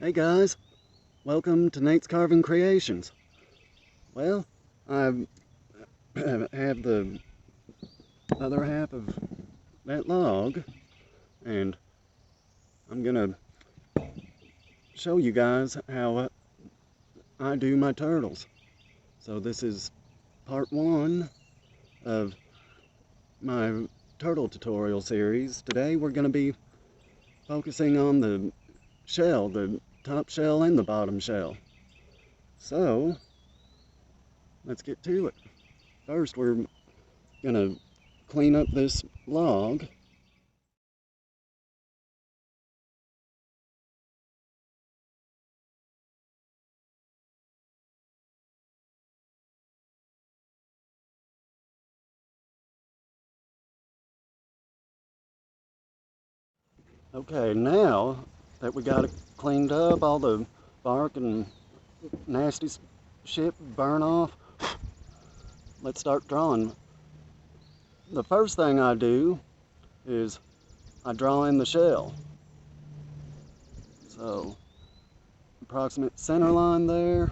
Hey guys, welcome to Nate's Carving Creations. Well, I have the other half of that log, and I'm gonna show you guys how I do my turtles. So this is part one of my turtle tutorial series. Today we're gonna be focusing on the shell, the top shell and the bottom shell. So let's get to it. First we're gonna clean up this log. Okay, now that we got it cleaned up, all the bark and nasty shit burn off, let's start drawing. The first thing I do is I draw in the shell. So, approximate center line there.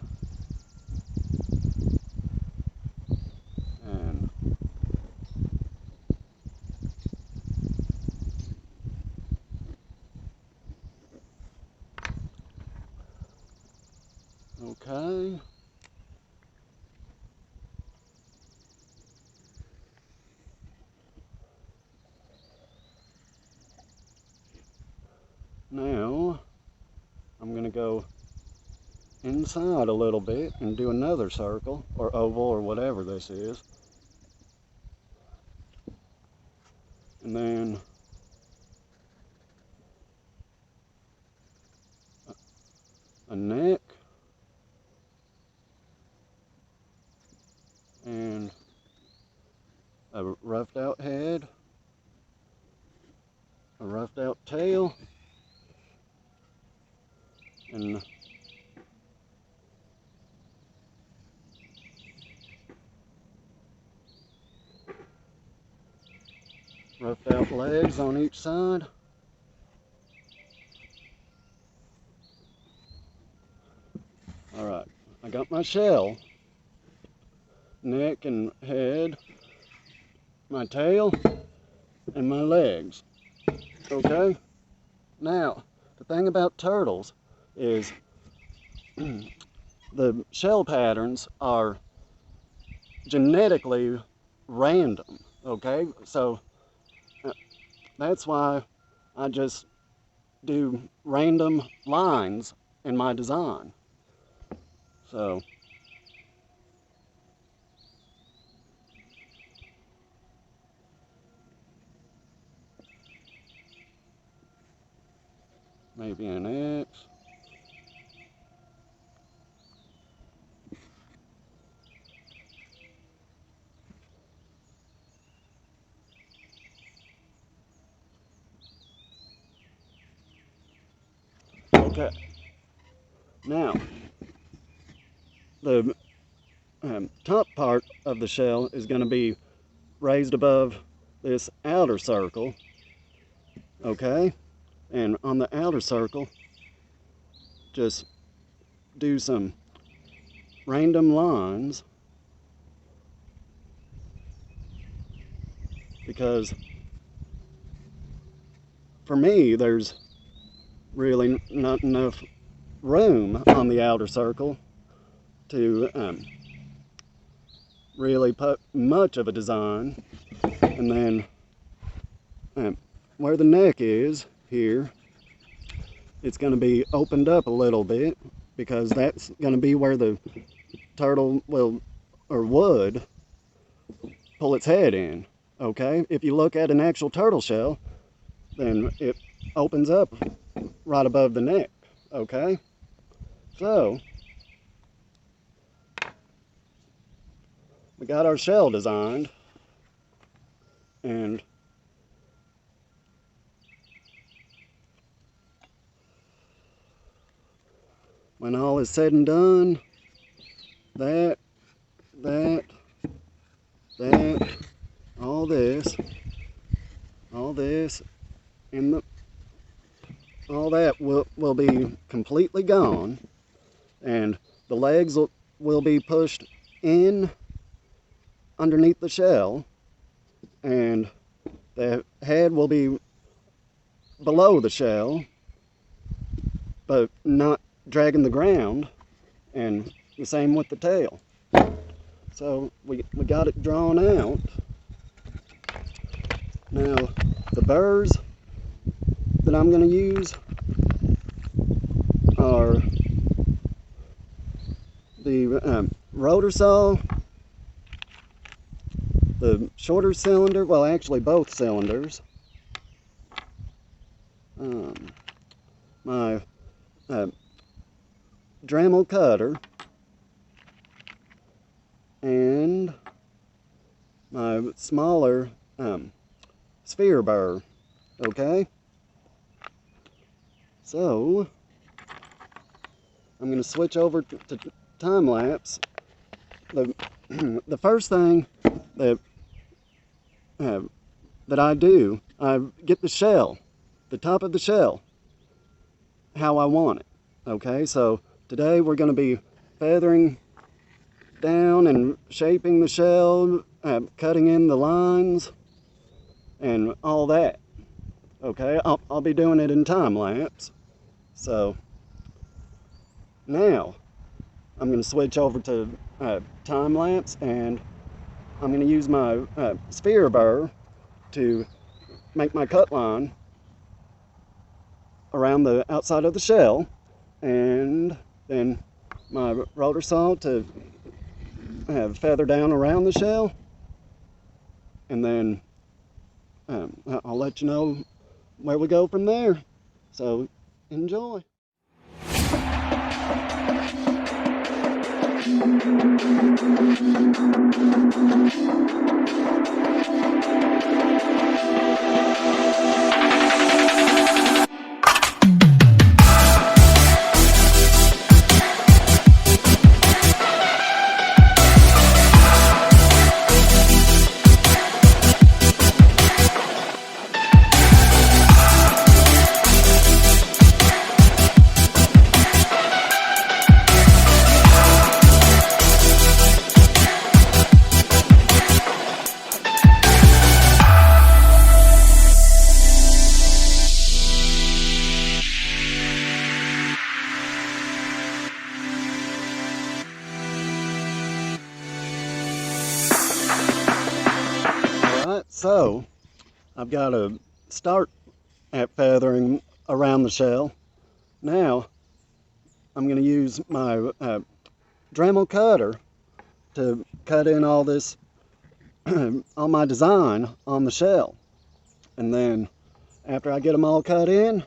And okay. Now, I'm gonna go inside a little bit and do another circle or oval or whatever this is. And then a neck and a roughed out head, a roughed out tail, and roughed out legs on each side. Alright, I got my shell, neck and head, my tail, and my legs. Okay? Now, the thing about turtles is the shell patterns are genetically random. Okay? So that's why I just do random lines in my design. So maybe an X. Okay. Now, the top part of the shell is going to be raised above this outer circle, okay? And on the outer circle, just do some random lines because for me, there's really not enough room on the outer circle to really put much of a design. And then where the neck is here, it's going to be opened up a little bit because that's going to be where the turtle will or would pull its head in. Okay, if you look at an actual turtle shell, then it opens up right above the neck. Okay, so we got our shell designed, and when all is said and done, that, that, that, all this, in the all that will be completely gone, and the legs will be pushed in underneath the shell, and the head will be below the shell, but not dragging the ground, and the same with the tail. So we got it drawn out. Now the burrs that I'm going to use are the rotor saw, the shorter cylinder, well actually both cylinders, my Dremel cutter, and my smaller sphere burr. Okay, so I'm going to switch over to time lapse. The first thing that I do, I get the shell, the top of the shell, how I want it. Okay, so today we're going to be feathering down and shaping the shell, cutting in the lines and all that. Okay, I'll be doing it in time lapse. So now I'm going to switch over to time lapse, and I'm going to use my sphere burr to make my cut line around the outside of the shell, and then my rotor saw to feather down around the shell, and then I'll let you know where we go from there. So enjoy. So I've got to start at feathering around the shell. Now I'm going to use my Dremel cutter to cut in all this, all my design on the shell. And then after I get them all cut in,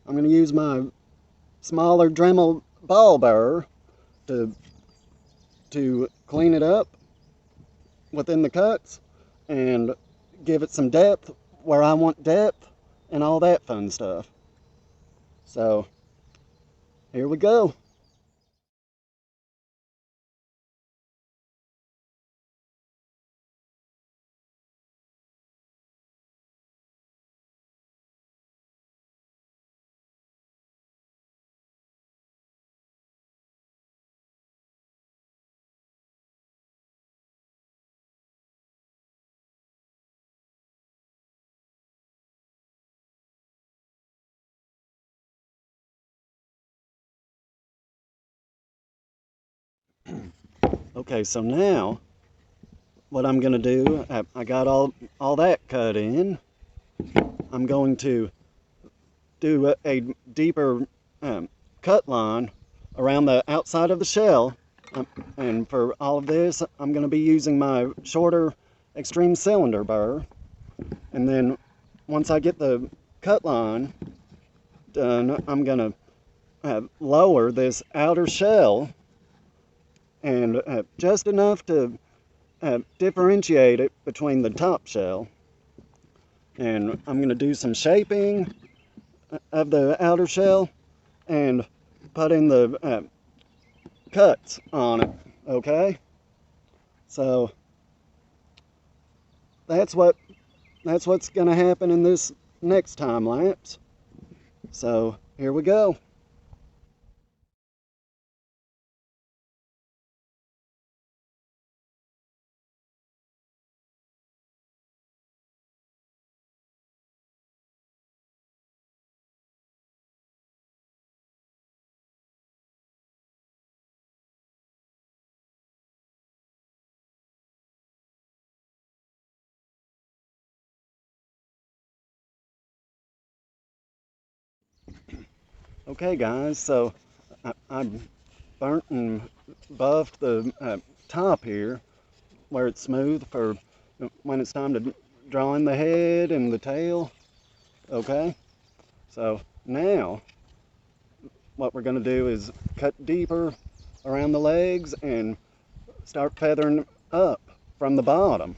I'm going to use my smaller Dremel ball burr to clean it up within the cuts and give it some depth where I want depth and all that fun stuff. So here we go. Okay, so now what I'm going to do, I got all that cut in. I'm going to do a deeper cut line around the outside of the shell. And for all of this, I'm going to be using my shorter extreme cylinder burr. And then once I get the cut line done, I'm going to lower this outer shell, and just enough to differentiate it between the top shell. And I'm going to do some shaping of the outer shell and put in the cuts on it. Okay, so that's what's going to happen in this next time lapse. So here we go. Okay guys, so I burnt and buffed the top here where it's smooth for when it's time to draw in the head and the tail. Okay, so now what we're going to do is cut deeper around the legs and start feathering up from the bottom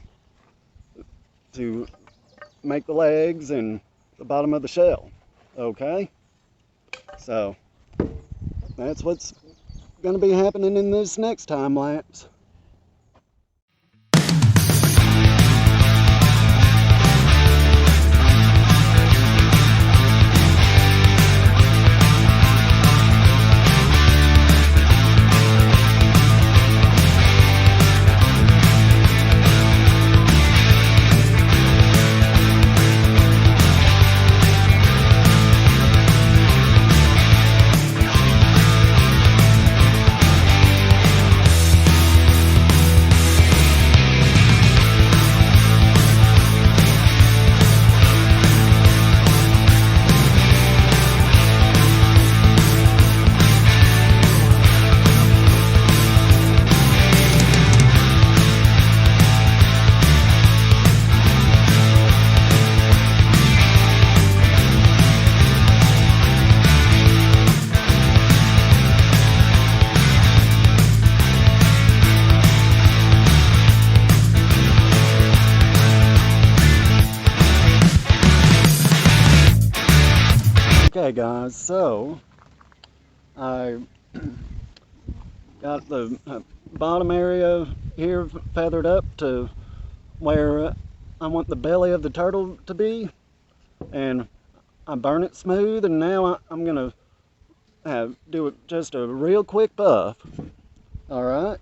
to make the legs and the bottom of the shell. Okay, so that's what's going to be happening in this next time lapse. Okay guys, so I got the bottom area here feathered up to where I want the belly of the turtle to be, and I burn it smooth, and now I'm gonna do just a real quick buff. All right.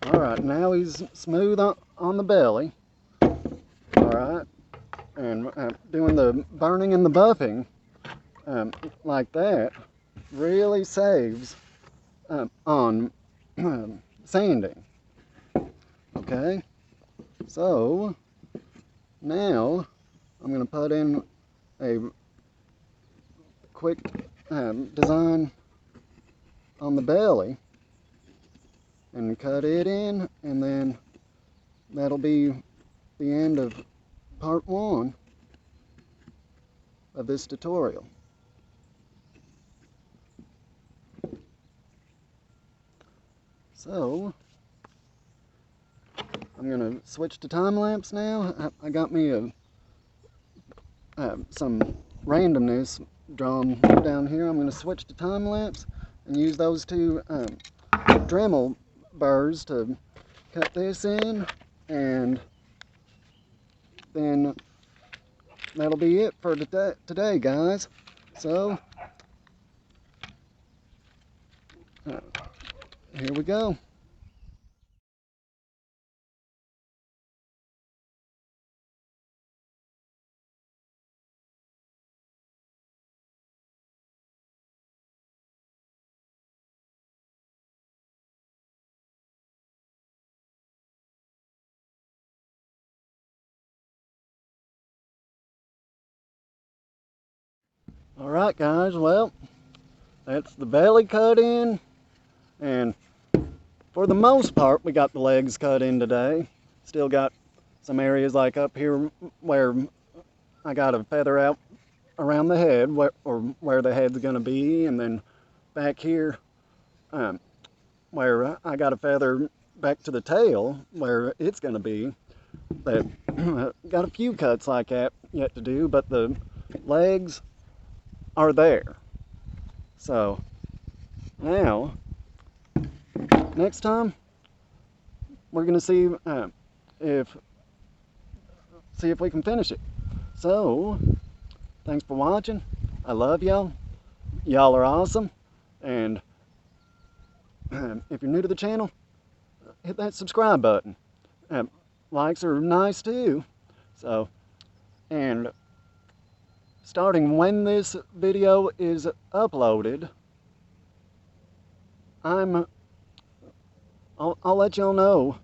Alright, now he's smooth on the belly. Alright, and doing the burning and the buffing like that really saves on sanding. Okay, so now I'm going to put in a quick design on the belly and cut it in, and then that'll be the end of part 1 of this tutorial. So, I'm going to switch to time lapse now. I got me some randomness drawn down here. I'm going to switch to time lapse and use those two Dremel burrs to cut this in, and then that'll be it for today, guys. So, here we go. Alright guys, well, that's the belly cut in, and for the most part we got the legs cut in today. Still got some areas like up here where I got to feather out around the head, where the head's going to be, and then back here where I got to feather back to the tail where it's going to be. But got a few cuts like that yet to do, but the legs are there. So now, next time we're gonna see if we can finish it. So thanks for watching. I love y'all. Y'all are awesome. And if you're new to the channel, hit that subscribe button. Likes are nice too. So, and starting when this video is uploaded, I'll let y'all know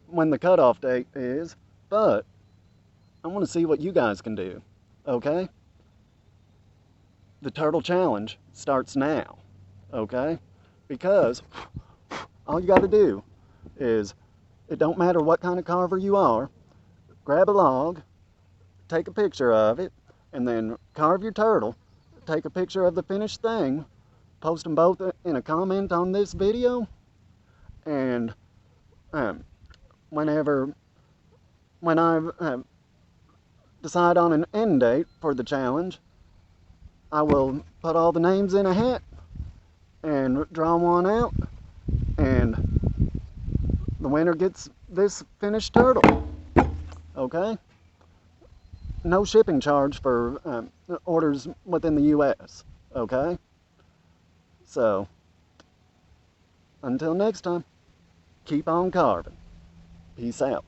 when the cutoff date is, but I want to see what you guys can do, okay? The turtle challenge starts now, okay? Because all you got to do is, it don't matter what kind of carver you are, grab a log, take a picture of it, and then carve your turtle, take a picture of the finished thing, post them both in a comment on this video, and when I decide on an end date for the challenge, I will put all the names in a hat and draw one out, and the winner gets this finished turtle, okay? No shipping charge for orders within the US, okay? So, until next time, keep on carving. Peace out.